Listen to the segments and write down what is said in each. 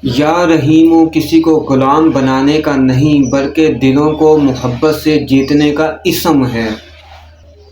یا رحیم کسی کو غلام بنانے کا نہیں بلکہ دلوں کو محبت سے جیتنے کا اسم ہے۔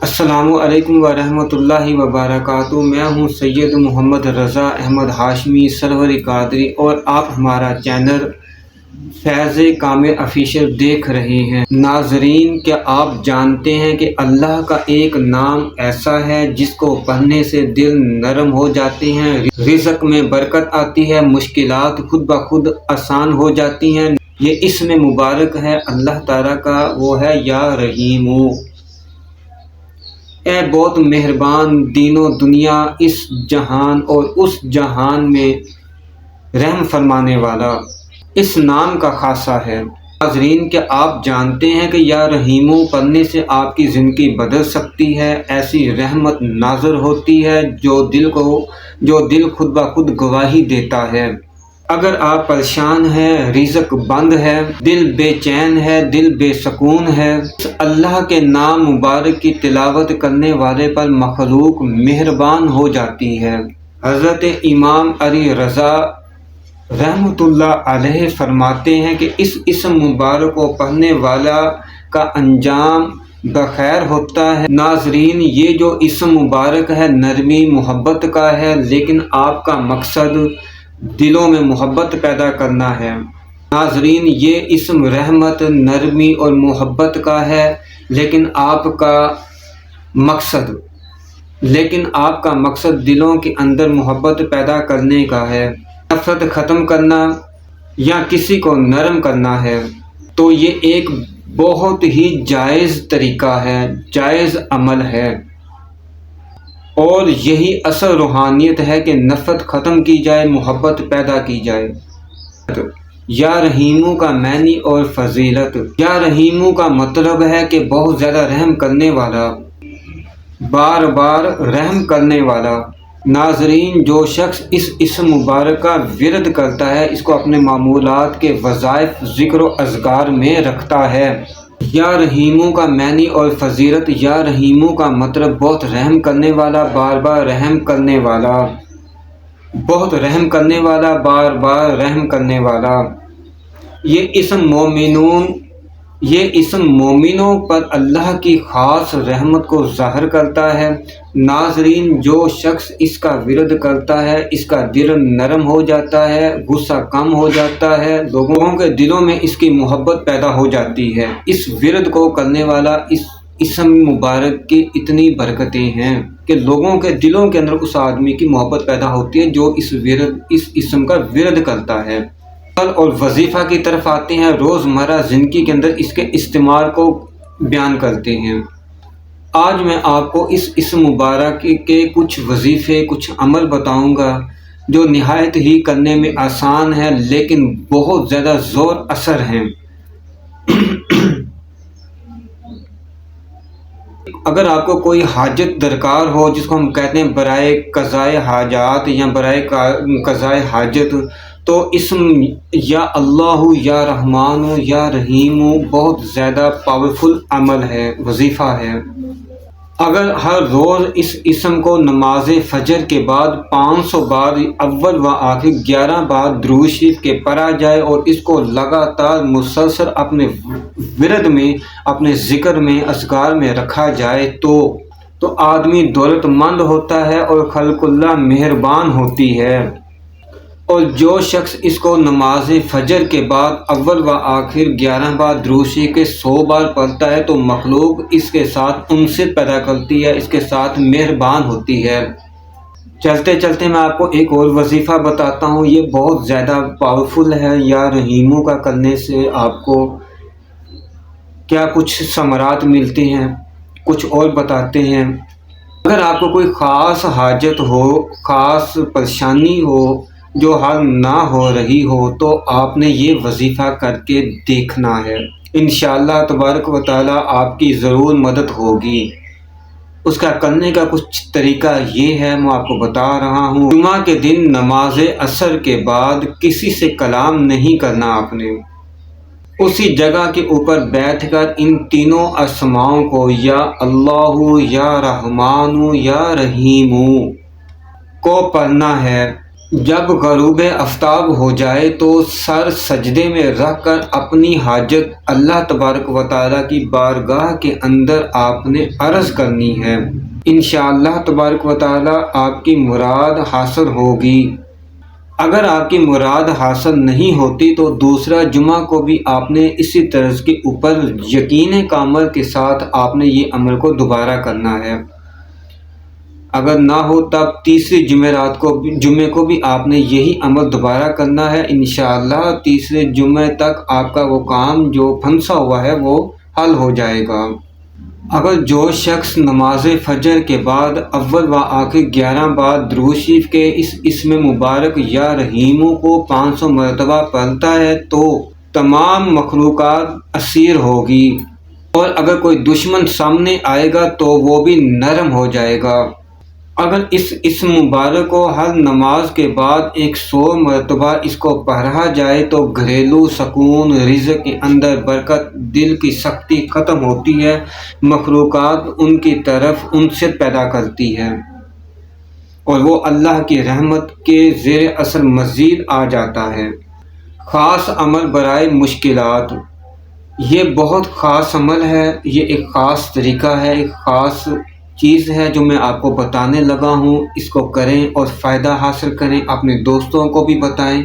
السلام علیکم ورحمۃ اللہ وبرکاتہ۔ میں ہوں سید محمد رضا احمد ہاشمی سرور قادری اور آپ ہمارا چینل فیض کامل آفیشیل دیکھ رہے ہیں۔ ناظرین، کیا آپ جانتے ہیں کہ اللہ کا ایک نام ایسا ہے جس کو پڑھنے سے دل نرم ہو جاتے ہیں، رزق میں برکت آتی ہے، مشکلات خود بخود آسان ہو جاتی ہیں؟ یہ اسم مبارک ہے اللہ تعالیٰ کا، وہ ہے یا رحیم۔ اے بہت مہربان، دین و دنیا، اس جہان اور اس جہان میں رحم فرمانے والا، اس نام کا خاصہ ہے۔ ناظرین، کیا آپ جانتے ہیں کہ یا رحیم پڑھنے سے آپ کی زندگی بدل سکتی ہے؟ ایسی رحمت نازل ہوتی ہے جو دل خود بخود گواہی دیتا ہے۔ اگر آپ پریشان ہیں، رزق بند ہے، دل بے چین ہے، دل بے سکون ہے، اللہ کے نام مبارک کی تلاوت کرنے والے پر مخلوق مہربان ہو جاتی ہے۔ حضرت امام علی رضا رحمۃ اللہ علیہ فرماتے ہیں کہ اس اسم مبارک کو پڑھنے والا کا انجام بخیر ہوتا ہے۔ ناظرین، یہ جو اسم مبارک ہے نرمی محبت کا ہے، لیکن آپ کا مقصد دلوں میں محبت پیدا کرنا ہے۔ ناظرین، یہ اسم رحمت، نرمی اور محبت کا ہے، لیکن آپ کا مقصد دلوں کے اندر محبت پیدا کرنے کا ہے، نفرت ختم کرنا یا کسی کو نرم کرنا ہے۔ تو یہ ایک بہت ہی جائز طریقہ ہے، جائز عمل ہے، اور یہی اصل روحانیت ہے کہ نفرت ختم کی جائے، محبت پیدا کی جائے۔ یا رحیم کا معنی اور فضیلت۔ یا رحیم کا مطلب ہے کہ بہت زیادہ رحم کرنے والا، بار بار رحم کرنے والا۔ ناظرین، جو شخص اس اسم مبارک کا ورد کرتا ہے، اس کو اپنے معمولات کے وظائف، ذکر و اذکار میں رکھتا ہے۔ یا رحیم کا معنی اور فضیلت۔ یا رحیم کا مطلب بہت رحم کرنے والا، بار بار رحم کرنے والا، بہت رحم کرنے والا، بار بار رحم کرنے والا۔ یہ اسم مومنوں پر اللہ کی خاص رحمت کو ظاہر کرتا ہے۔ ناظرین، جو شخص اس کا ورد کرتا ہے، اس کا دل نرم ہو جاتا ہے، غصہ کم ہو جاتا ہے، لوگوں کے دلوں میں اس کی محبت پیدا ہو جاتی ہے۔ اس ورد کو کرنے والا اس اسم مبارک کی اتنی برکتیں ہیں کہ لوگوں کے دلوں کے اندر اس آدمی کی محبت پیدا ہوتی ہے جو اس اسم کا ورد کرتا ہے۔ اور وظیفہ کی طرف آتے ہیں، روزمرہ زندگی کے اندر اس کے استعمال کو بیان کرتے ہیں۔ آج میں آپ کو اس اسم مبارک کے کچھ وظیفے، کچھ عمل بتاؤں گا جو نہایت ہی کرنے میں آسان ہے لیکن بہت زیادہ زور اثر ہیں۔ اگر آپ کو کوئی حاجت درکار ہو، جس کو ہم کہتے ہیں برائے قضائے حاجات یا برائے قضائے حاجت، تو اسم یا اللہ، یا رحمان، یا رحیم بہت زیادہ پاورفل عمل ہے، وظیفہ ہے۔ اگر ہر روز اس اسم کو نماز فجر کے بعد 500 بار اول و آخر 11 بار درود شریف کے پڑھا جائے اور اس کو لگاتار مسلسل اپنے ورد میں، اپنے ذکر میں، اذکار میں رکھا جائے تو آدمی دولت مند ہوتا ہے اور خلق اللہ مہربان ہوتی ہے۔ اور جو شخص اس کو نماز فجر کے بعد اول و آخر 11 بار درود شریف کے 100 بار پڑھتا ہے تو مخلوق اس کے ساتھ انست پیدا کرتی ہے، اس کے ساتھ مہربان ہوتی ہے۔ چلتے چلتے میں آپ کو ایک اور وظیفہ بتاتا ہوں، یہ بہت زیادہ پاورفل ہے۔ یا رحیم کا کرنے سے آپ کو کیا کچھ ثمرات ملتے ہیں، کچھ اور بتاتے ہیں۔ اگر آپ کو کوئی خاص حاجت ہو، خاص پریشانی ہو جو حل نہ ہو رہی ہو، تو آپ نے یہ وظیفہ کر کے دیکھنا ہے، انشاءاللہ تبارک و تعالیٰ آپ کی ضرور مدد ہوگی۔ اس کا کرنے کا کچھ طریقہ یہ ہے، میں آپ کو بتا رہا ہوں۔ جمعہ کے دن نماز عصر کے بعد کسی سے کلام نہیں کرنا، آپ نے اسی جگہ کے اوپر بیٹھ کر ان تینوں اسماؤں کو، یا اللہ، یا رحمان، یا رحیم کو پڑھنا ہے۔ جب غروب آفتاب ہو جائے تو سر سجدے میں رکھ کر اپنی حاجت اللہ تبارک و تعالیٰ کی بارگاہ کے اندر آپ نے عرض کرنی ہے۔ انشاءاللہ تبارک و تعالیٰ آپ کی مراد حاصل ہوگی۔ اگر آپ کی مراد حاصل نہیں ہوتی تو دوسرا جمعہ کو بھی آپ نے اسی طرز کے اوپر یقین کامل کے ساتھ آپ نے یہ عمل کو دوبارہ کرنا ہے۔ اگر نہ ہو تب تیسری جمعے کو بھی آپ نے یہی عمل دوبارہ کرنا ہے۔ انشاءاللہ تیسرے جمعے تک آپ کا وہ کام جو پھنسا ہوا ہے وہ حل ہو جائے گا۔ اگر جو شخص نماز فجر کے بعد اول و آخر 11 بار درود شریف کے اس اسم مبارک یا رحیمو کو 500 مرتبہ پڑھتا ہے تو تمام مخلوقات اسیر ہوگی، اور اگر کوئی دشمن سامنے آئے گا تو وہ بھی نرم ہو جائے گا۔ اگر اس اسم مبارک کو ہر نماز کے بعد 100 مرتبہ اس کو پڑھا جائے تو گھریلو سکون، رزق کے اندر برکت، دل کی سختی ختم ہوتی ہے، مخلوقات ان کی طرف انصت پیدا کرتی ہے، اور وہ اللہ کی رحمت کے زیر اثر مزید آ جاتا ہے۔ خاص عمل برائے مشکلات، یہ بہت خاص عمل ہے، یہ ایک خاص طریقہ ہے، ایک خاص چیز ہے جو میں آپ کو بتانے لگا ہوں۔ اس کو کریں اور فائدہ حاصل کریں، اپنے دوستوں کو بھی بتائیں۔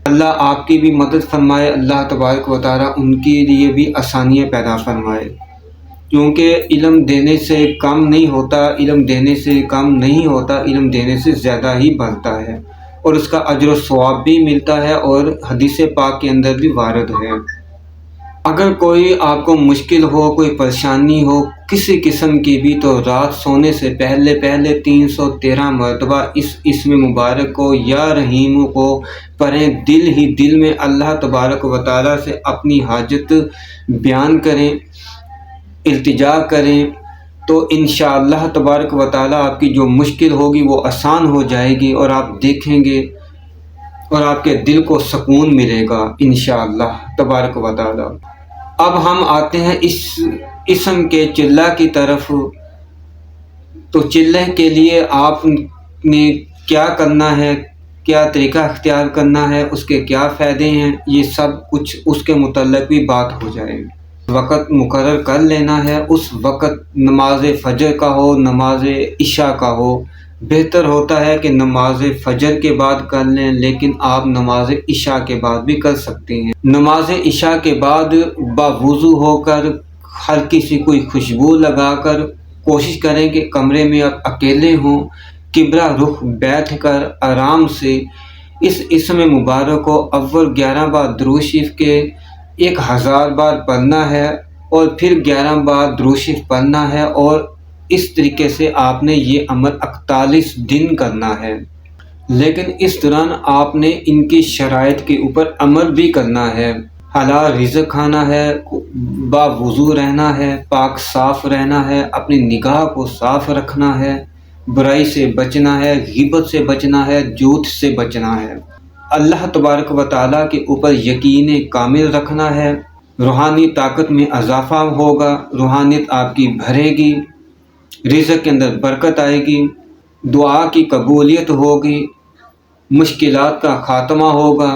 اللہ آپ کی بھی مدد فرمائے، اللہ تبارک و تعالیٰ ان کے لیے بھی آسانیاں پیدا فرمائے، کیونکہ علم دینے سے کم نہیں ہوتا، علم دینے سے کم نہیں ہوتا، علم دینے سے زیادہ ہی بڑھتا ہے، اور اس کا اجر و ثواب بھی ملتا ہے، اور حدیث پاک کے اندر بھی وارد ہے۔ اگر کوئی آپ کو مشکل ہو، کوئی پریشانی ہو کسی قسم کی بھی، تو رات سونے سے پہلے 313 مرتبہ اس اسم مبارک کو یا رحیم کو پڑھیں، دل ہی دل میں اللہ تبارک و تعالیٰ سے اپنی حاجت بیان کریں، التجا کریں، تو انشاءاللہ تبارک و تعالیٰ آپ کی جو مشکل ہوگی وہ آسان ہو جائے گی، اور آپ دیکھیں گے اور آپ کے دل کو سکون ملے گا انشاءاللہ تبارک و تعالیٰ۔ اب ہم آتے ہیں اس اسم کے چلہ کی طرف۔ تو چلہ کے لیے آپ نے کیا کرنا ہے، کیا طریقہ اختیار کرنا ہے، اس کے کیا فائدے ہیں، یہ سب کچھ اس کے متعلق بھی بات ہو جائے گی۔ وقت مقرر کر لینا ہے، اس وقت نماز فجر کا ہو، نماز عشاء کا ہو۔ بہتر ہوتا ہے کہ نماز فجر کے بعد کر لیں، لیکن آپ نماز عشاء کے بعد بھی کر سکتے ہیں۔ نماز عشاء کے بعد باوضو ہو کر ہلکی سی کوئی خوشبو لگا کر کوشش کریں کہ کمرے میں آپ اکیلے ہوں، قبلہ رخ بیٹھ کر آرام سے اس اسم مبارک کو اول 11 بار درود شریف کے 1000 بار پڑھنا ہے، اور پھر 11 بار درود شریف پڑھنا ہے، اور اس طریقے سے آپ نے یہ عمل 41 دن کرنا ہے۔ لیکن اس دوران آپ نے ان کی شرائط کے اوپر عمل بھی کرنا ہے۔ حلال رزق کھانا ہے، باوضو رہنا ہے، پاک صاف رہنا ہے، اپنی نگاہ کو صاف رکھنا ہے، برائی سے بچنا ہے، غیبت سے بچنا ہے، جھوٹ سے بچنا ہے، اللہ تبارک و تعالیٰ کے اوپر یقین کامل رکھنا ہے۔ روحانی طاقت میں اضافہ ہوگا، روحانیت آپ کی بھرے گی، رزق کے اندر برکت آئے گی، دعا کی قبولیت ہوگی، مشکلات کا خاتمہ ہوگا،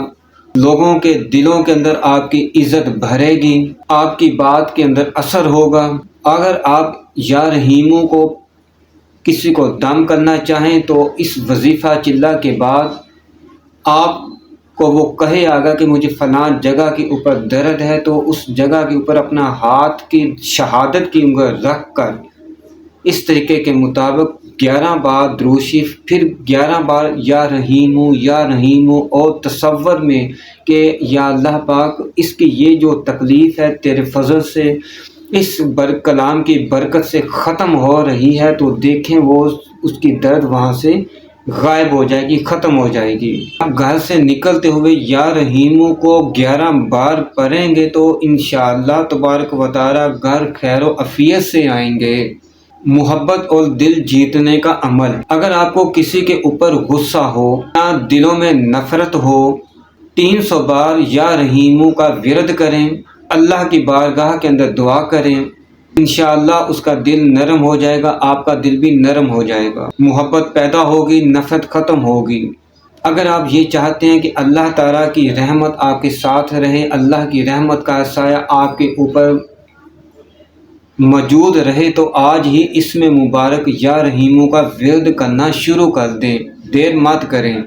لوگوں کے دلوں کے اندر آپ کی عزت بھرے گی، آپ کی بات کے اندر اثر ہوگا۔ اگر آپ یا رحیموں کو کسی کو دم کرنا چاہیں تو اس وظیفہ چلہ کے بعد آپ کو وہ کہے آگا کہ مجھے فلاں جگہ کے اوپر درد ہے، تو اس جگہ کے اوپر اپنا ہاتھ کی شہادت کی انگل رکھ کر اس طریقے کے مطابق 11 بار درود شریف، پھر 11 بار یا رحیمو، اور تصور میں کہ یا اللہ پاک اس کی یہ جو تکلیف ہے تیرے فضل سے، اس کلام کی برکت سے ختم ہو رہی ہے، تو دیکھیں وہ اس کی درد وہاں سے غائب ہو جائے گی، ختم ہو جائے گی۔ اب گھر سے نکلتے ہوئے یا رحیمو کو 11 بار پڑھیں گے تو انشاءاللہ تبارک و تعالیٰ گھر خیر و عافیت سے آئیں گے۔ محبت اور دل جیتنے کا عمل، اگر آپ کو کسی کے اوپر غصہ ہو یا دلوں میں نفرت ہو، 300 بار یا رحیمو کا ورد کریں، اللہ کی بارگاہ کے اندر دعا کریں، انشاءاللہ اس کا دل نرم ہو جائے گا، آپ کا دل بھی نرم ہو جائے گا، محبت پیدا ہوگی، نفرت ختم ہوگی، اگر آپ یہ چاہتے ہیں کہ اللہ تعالیٰ کی رحمت آپ کے ساتھ رہے، اللہ کی رحمت کا سایہ آپ کے اوپر موجود رہے، تو آج ہی اسم مبارک یا رحیموں کا ورد کرنا شروع کر دیں، دیر مت کریں۔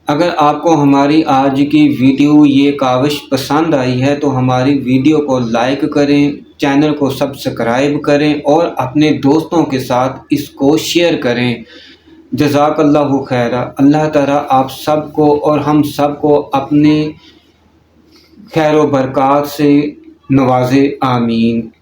اگر آپ کو ہماری آج کی ویڈیو یہ کاوش پسند آئی ہے تو ہماری ویڈیو کو لائک کریں، چینل کو سبسکرائب کریں اور اپنے دوستوں کے ساتھ اس کو شیئر کریں۔ جزاک اللہ خیرہ۔ اللہ تعالیٰ آپ سب کو اور ہم سب کو اپنے خیر و برکات سے نوازے، آمین۔